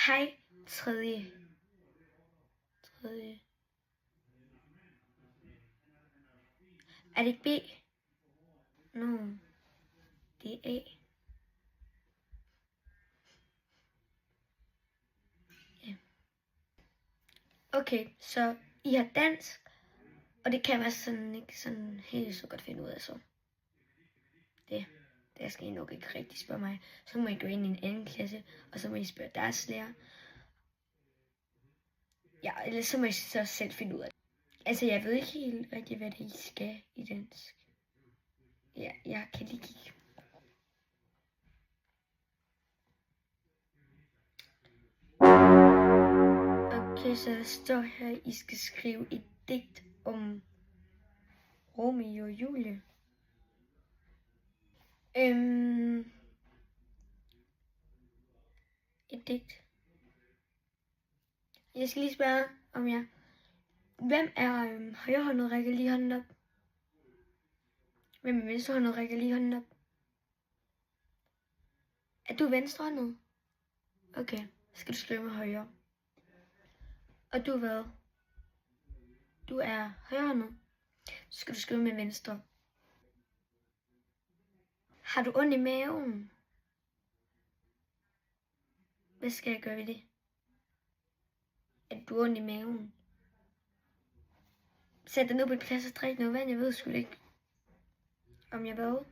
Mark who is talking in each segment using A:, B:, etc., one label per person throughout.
A: Hej, tredje. Er det ikke B? No, det er A. Ja. Okay, så I har dansk, og det kan være sådan ikke sådan helt så godt finde ud af så. Det skal I nok ikke rigtig spørge mig. Så må I gå ind i en anden klasse, og så må I spørge deres lærer. Ja, eller så må I så selv finde ud af det. Altså, jeg ved ikke helt rigtig, hvad det I skal i dansk. Ja, jeg kan lige kigge. Okay, så der står her, I skal skrive et digt om Romeo og Julie. Et digt. Jeg skal lige spørge om jer. Hvem er højrehåndet? Rækker lige hånden op. Hvem er venstrehåndet? Rækker lige hånden op. Er du venstrehåndet? Okay, skal du skrive med højre. Og du hvad? Du er højrehåndet. Så skal du skrive med venstre. Har du ondt i maven? Hvad skal jeg gøre ved det? Er du ondt i maven? Sæt dig nu på et plads og drik noget vand. Jeg ved sgu ikke, om jeg hvad?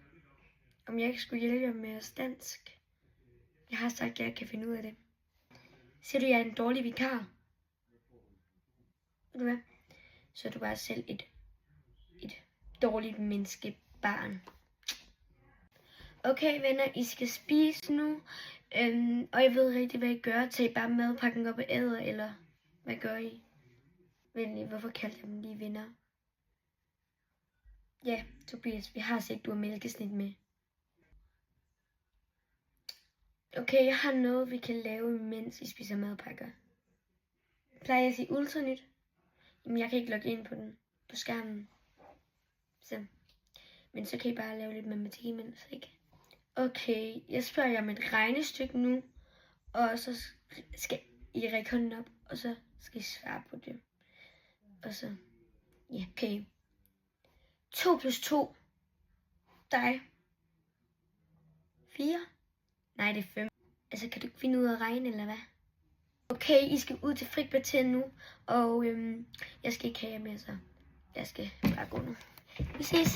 A: Om jeg ikke skulle hjælpe jer med os dansk. Jeg har sagt, at jeg kan finde ud af det. Siger du, at jeg er en dårlig vikar? Ved du hvad? Så er du bare selv et dårligt menneskebarn. Okay, venner, I skal spise nu. Og jeg ved rigtig, hvad I gør. Tag I bare madpakken op og æder, eller hvad gør I? Venlig, hvorfor kaldte jeg dem lige venner? Ja, Tobias, vi har set, du har mælkesnit med. Okay, jeg har noget, vi kan lave, mens I spiser madpakker. Plejer jeg at sige ultranyt? Jamen, jeg kan ikke logge ind på skærmen. Så. Men så kan I bare lave lidt matematik imens, ikke? Okay, jeg spørger jer om et regnestykke nu, og så skal I række hånden op, og så skal I svare på det. Og så, ja, okay. 2 plus 2. Dig. 4. Nej, det er 5. Altså, kan du ikke finde ud af at regne, eller hvad? Okay, I skal ud til frikvarter nu, og jeg skal ikke have jer med, så jeg skal bare gå nu. Vi ses.